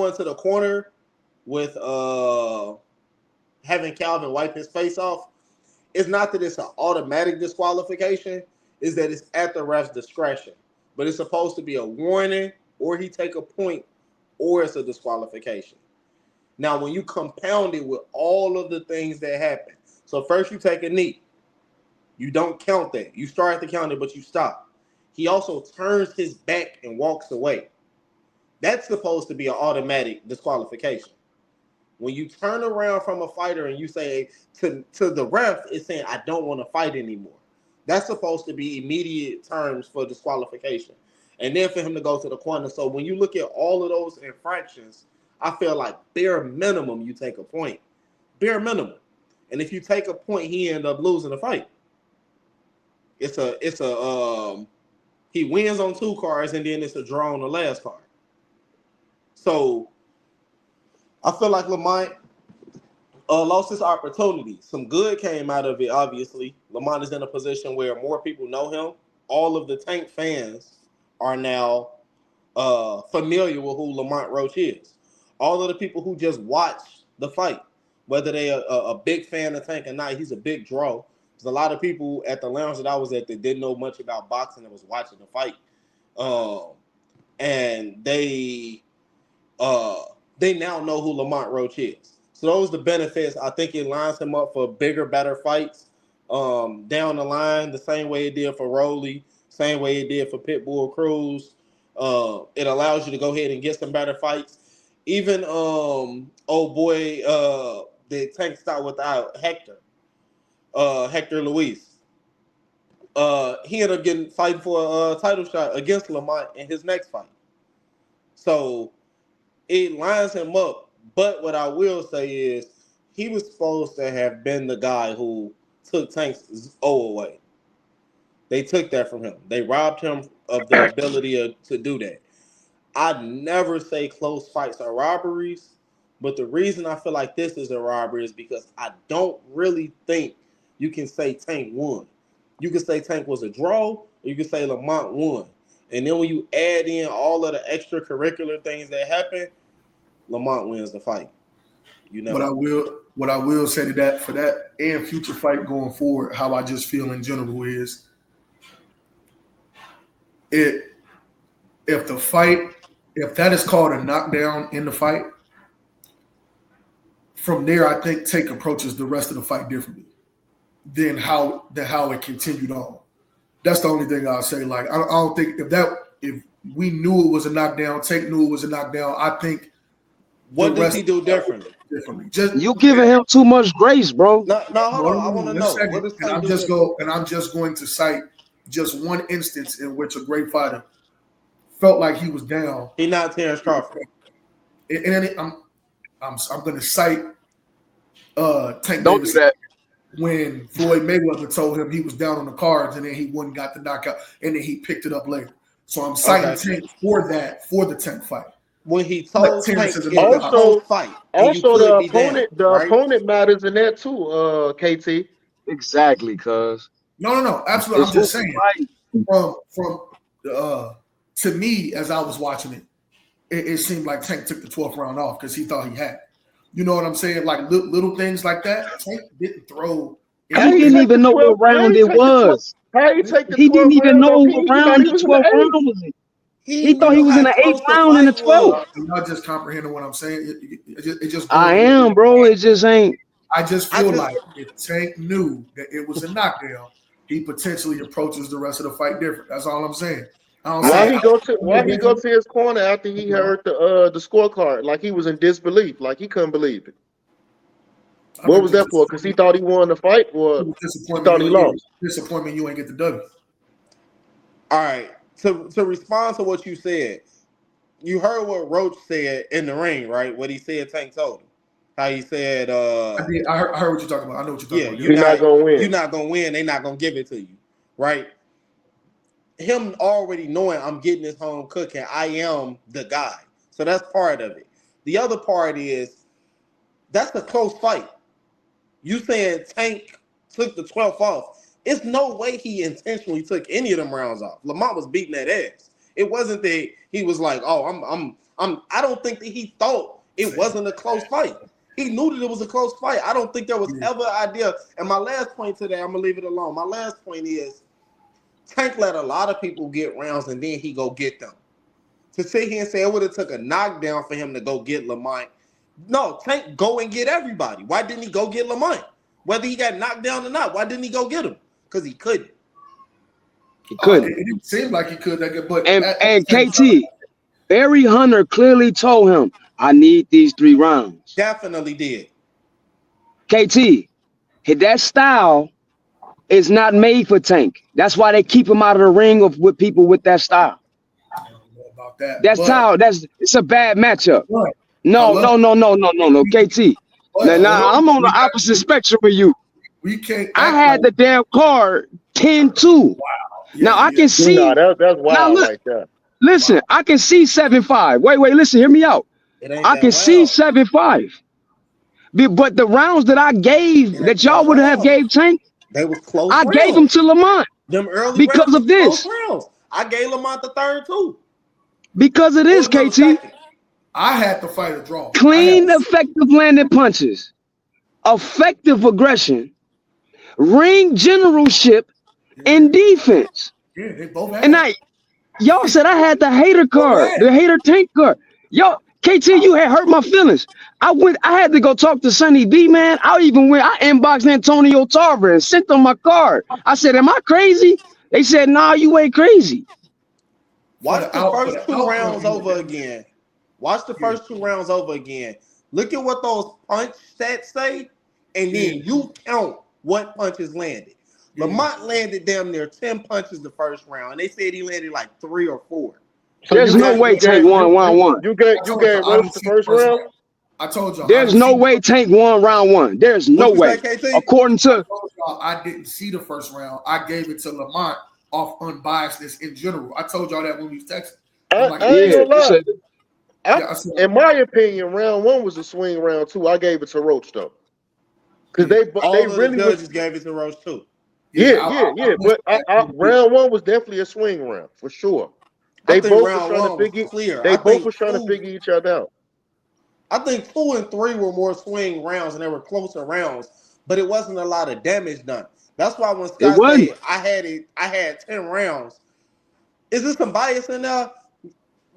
going to the corner with having Calvin wipe his face off, it's not that it's an automatic disqualification, it's that it's at the ref's discretion. But it's supposed to be a warning, or he take a point, or it's a disqualification. Now, when you compound it with all of the things that happen, so first you take a knee. You don't count that. You start to count it, but you stop. He also turns his back and walks away. That's supposed to be an automatic disqualification. When you turn around from a fighter and you say to the ref, it's saying, I don't want to fight anymore. That's supposed to be immediate terms for disqualification. And then for him to go to the corner. So when you look at all of those infractions, I feel like bare minimum you take a point. Bare minimum. And if you take a point, he end up losing the fight. He wins on 2 cards and then it's a draw on the last card. So I feel like Lamont lost his opportunity. Some good came out of it, obviously. Lamont is in a position where more people know him. All of the Tank fans are now familiar with who Lamont Roach is. All of the people who just watch the fight, whether they are a big fan of Tank or not, he's a big draw. There's a lot of people at the lounge that I was at that didn't know much about boxing and was watching the fight. And they now know who Lamont Roach is. So those are the benefits. I think it lines him up for bigger, better fights down the line, the same way it did for Rolly, same way it did for Pitbull Cruz. It allows you to go ahead and get some better fights. Even old boy the Tank start without Hector Luis. He ended up fighting for a title shot against Lamont in his next fight. So it lines him up. But what I will say is he was supposed to have been the guy who took Tank's O away. They took that from him. They robbed him of the ability to do that. I'd never say close fights are robberies, but the reason I feel like this is a robbery is because I don't really think you can say Tank won. You can say Tank was a draw, or you can say Lamont won. And then when you add in all of the extracurricular things that happen, Lamont wins the fight. You know. What I will say to that for that and future fight going forward, how I just feel in general is if that is called a knockdown in the fight, from there I think Tank approaches the rest of the fight differently than how it continued on. That's the only thing I'll say. Like I don't think if we knew it was a knockdown, Tank knew it was a knockdown, I think. What does he do differently? Just you giving him too much grace, bro. No, hold on. I want to know. What does Tank do? I'm just going to cite just one instance in which a great fighter felt like he was down. He not Terrence Crawford. And I'm going to cite Tank Don't Davis do that. when Floyd Mayweather told him he was down on the cards and then he wouldn't got the knockout and then he picked it up later. So I'm citing Tank for the Tank fight. When he told Tank it's also, a close fight. Also, the opponent matters in that too, KT. Exactly, cuz. No, absolutely. I'm just saying. From to me, as I was watching it seemed like Tank took the 12th round off because he thought he had it. You know what I'm saying? Like little things like that. Tank didn't throw. He didn't even know what round it was. He didn't even know what round the 12th round was in. He thought he was in the 8th round and the 12th. You're not just comprehending what I'm saying. It just. I am, bro. It just ain't. I just feel like if Tank knew that it was a knockdown, he potentially approaches the rest of the fight different. That's all I'm saying. Why he go to his corner after he heard the scorecard? Like he was in disbelief, like he couldn't believe it. What was that for? Because he thought he won the fight, or he thought he lost? Disappointment, you ain't get the W. All right. To respond to what you said, you heard what Roach said in the ring, right? What he said Tank told him. How he said I heard what you're talking about. I know what you're talking about. You're not gonna win. You're not gonna win, they're not gonna give it to you. Right? Him already knowing I'm getting this home cooking, I am the guy. So that's part of it. The other part is that's a close fight. You saying Tank took the 12th off. It's no way he intentionally took any of them rounds off. Lamont was beating that ass. It wasn't that he was like, oh, I don't think that he thought it wasn't a close fight. He knew that it was a close fight. I don't think there was ever an idea. And my last point today, I'm gonna leave it alone. My last point is Tank let a lot of people get rounds and then he go get them. To sit here and say it would have took a knockdown for him to go get Lamont. No, Tank go and get everybody. Why didn't he go get Lamont? Whether he got knocked down or not, why didn't he go get him? Because he couldn't. He couldn't. It didn't seem like he could. But and KT, Barry Hunter clearly told him, I need these 3 rounds. Definitely did. KT, that style is not made for Tank. That's why they keep him out of the ring with people with that style. I don't know about that. That's how. It's a bad matchup. No, KT. Now I'm on the opposite spectrum of you. We can't. I had the damn card 10-2. Wow. Now I can see. No, that's wild like that. Listen, I can see 7-5. Wait, listen, hear me out. I can see 7-5. But the rounds that I gave that y'all would have gave Tank, they was close. I gave them to Lamont. Them early because of this. I gave Lamont the third too. Because of this, KT. I had to fight a draw. Clean, effective landing punches, effective aggression, ring generalship, and defense. Yeah, they both had. And y'all said I had the hater card, the hater Tank card. Yo, KT, you had hurt my feelings. I had to go talk to Sonny B, man. I inboxed Antonio Tarver and sent them my card. I said, am I crazy? They said, nah, you ain't crazy. Watch the first 2 rounds over again. Watch the first 2 rounds over again. Look at what those punch stats say, and then you count what punches landed. Lamont landed damn near 10 punches the first round, and they said he landed like 3 or 4. So there's no way Tank won round 1. You gave Roach the first round? I told y'all. There's no way Tank won round 1. There's no way. According to I didn't see the first round. I gave it to Lamont off unbiasedness in general. I told y'all that when we was texting. In my opinion, round 1 was a swing round 2. I gave it to Roach though, because they really judges gave it to Roach too. Yeah. But round 1 was definitely a swing round for sure. They both were trying to figure. They both were trying to figure each other out. I think 2 and 3 were more swing rounds, and they were closer rounds, but it wasn't a lot of damage done. That's why when Scott said I had 10 rounds. Is there some bias in there?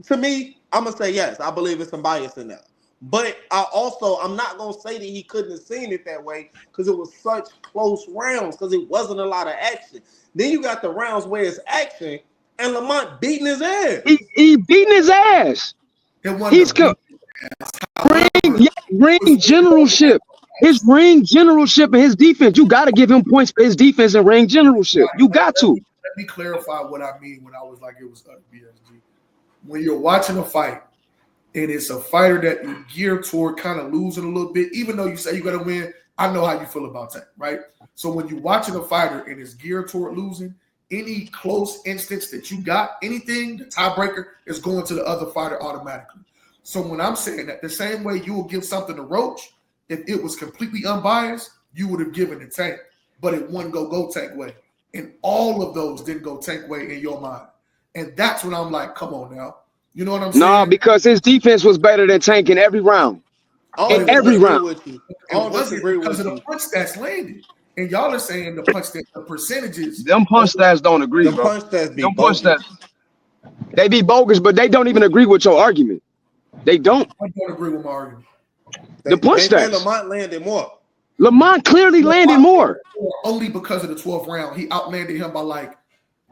To me, I'm gonna say yes. I believe there's some bias in there. But I'm not gonna say that he couldn't have seen it that way because it was such close rounds because it wasn't a lot of action. Then you got the rounds where it's action and Lamont beating his ass. He beating his ass. He's ring generalship. His ring generalship and his defense. You got to give him points for his defense and ring generalship. You got to. Let me clarify what I mean when I was like it was BSG. When you're watching a fight and it's a fighter that you're geared toward kind of losing a little bit, even though you say you're going to win, I know how you feel about that, right? So when you're watching a fighter and it's geared toward losing, any close instance that you got, anything, the tiebreaker is going to the other fighter automatically. So when I'm saying that, the same way you will give something to Roach, if it was completely unbiased, you would have given it Tank, but it wouldn't go Tank way. And all of those didn't go Tank way in your mind. And that's when I'm like, come on now. You know what I'm saying? No, because his defense was better than Tank in every round. In every round. It wasn't because of the punch stats landed. And y'all are saying the percentages. Them punch stats don't agree, bro. Punch stats they be bogus, but they don't even agree with your argument. They don't. I don't agree with my argument. The punch stats. Lamont landed more. Lamont clearly landed more. Only because of the 12th round. He outlanded him by like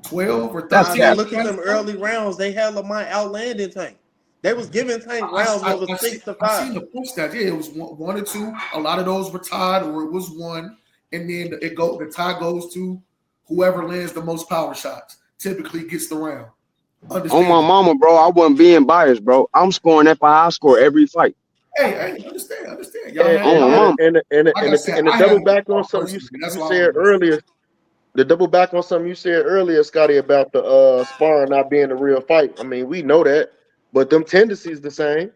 12 or 13. Look at them early rounds. They had Lamont outlanding Tank. They was giving Tank rounds over 6 to 5. I seen the punch stats. Yeah, it was 1 or 2. A lot of those were tied, or it was 1. And then the tie goes to whoever lands the most power shots. Typically gets the round. On my mama, bro, I wasn't being biased, bro. I'm scoring that I score every fight. Hey, I understand. And the double back on something you said earlier. The double back on something you said earlier, Scotty, about the sparring not being a real fight. I mean, we know that, but them tendencies the same.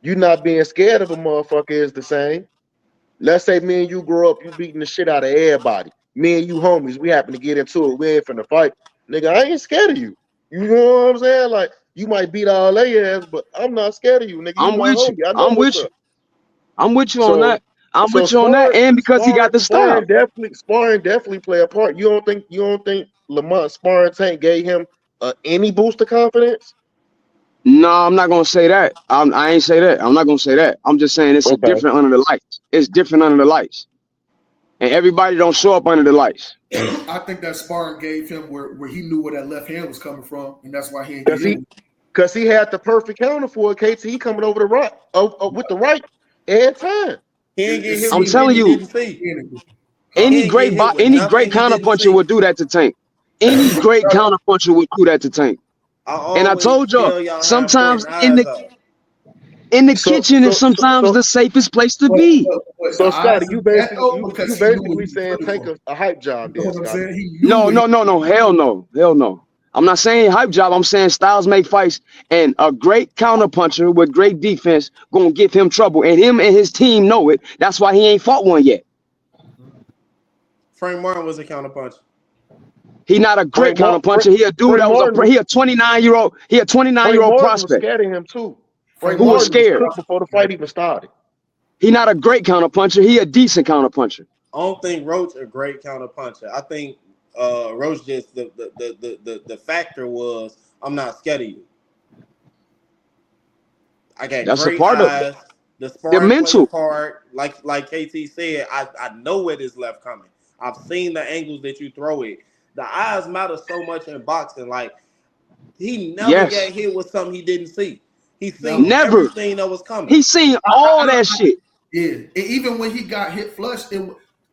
You not being scared of a motherfucker is the same. Let's say me and you grow up, you beating the shit out of everybody. Me and you homies, we happen to get into it. We ain't finna fight. Nigga, I ain't scared of you. You know what I'm saying? Like, you might beat all their ass, but I'm not scared of you, nigga. You I'm my with you. homie. I know I'm what's with you. up. I'm with you on So, that. I'm with you on that, and because he got the style. Sparring definitely play a part. You don't think Lamont sparring Tank gave him any boost of confidence? No, I'm not gonna say that. I ain't say that. I'm not gonna say that. I'm just saying it's different under the lights. It's different under the lights, and everybody don't show up under the lights. I think that sparring gave him where he knew where that left hand was coming from, and that's why he ain't get hit. Because he had the perfect counter for it. KT coming over the right with the right every time. He ain't get hit I'm with telling he you, didn't see. any great counterpuncher would do that to Tank. Any great counterpuncher would do that to Tank. And I told y'all, sometimes in the kitchen is sometimes the safest place to be. So Scotty, you basically saying Tank a hype job. You know what I'm saying? No, hell no. I'm not saying hype job. I'm saying styles make fights, and a great counterpuncher with great defense gonna give him trouble, and him and his team know it. That's why he ain't fought one yet. Frank Martin was a counterpuncher. He not a great counterpuncher. He a dude that was he a 29-year-old. He a 29-year-old prospect. Was scared of him too. Who was scared before the fight even started? He not a great counterpuncher. He a decent counterpuncher. I don't think Roach a great counterpuncher. I think Roach just the factor was I'm not scared of you. I got That's great a part eyes. of The sparring mental part, like KT said, I know where this left coming. I've seen the angles that you throw it. The eyes matter so much in boxing. Like he never got hit with something he didn't see. He seen everything that was coming. He seen all that shit. Yeah, and even when he got hit flush,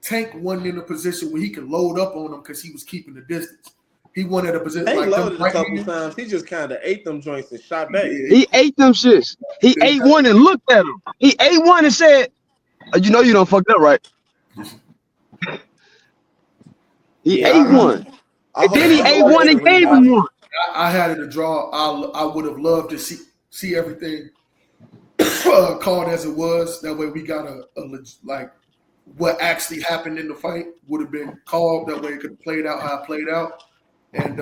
Tank wasn't in a position where he could load up on him because he was keeping the distance. He wanted a position he like loaded a couple times. He just kind of ate them joints and shot back. He ate them shits. He ate one and looked at him. He ate one and said, "You know you don't fucked up, right?" He ate one. And then he ate one and gave him one. I had it a draw. I would have loved to see everything called as it was. That way we got a like what actually happened in the fight would have been called. That way it could have played out how it played out. And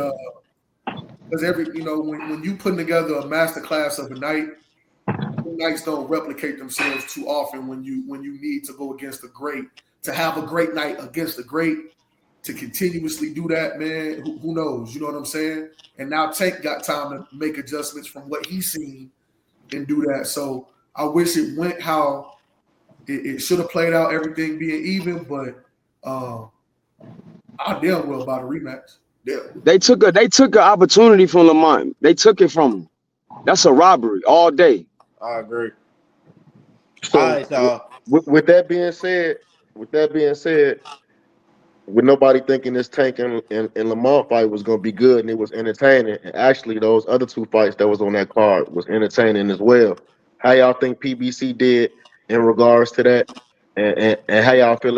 because when you putting together a master class of a night, nights don't replicate themselves too often when you need to go against a great, to have a great night against a great, to continuously do that, man, who knows? You know what I'm saying? And now Tank got time to make adjustments from what he's seen and do that. So I wish it went how it should have played out, everything being even, but I damn well about a rematch. Yeah. They took an opportunity from Lamont. They took it from him. That's a robbery all day. I agree. So, all right, y'all. With that being said, with nobody thinking this Tank and Lamont fight was going to be good and it was entertaining, and actually those other two fights that was on that card was entertaining as well. How y'all think PBC did in regards to that, and how y'all feel about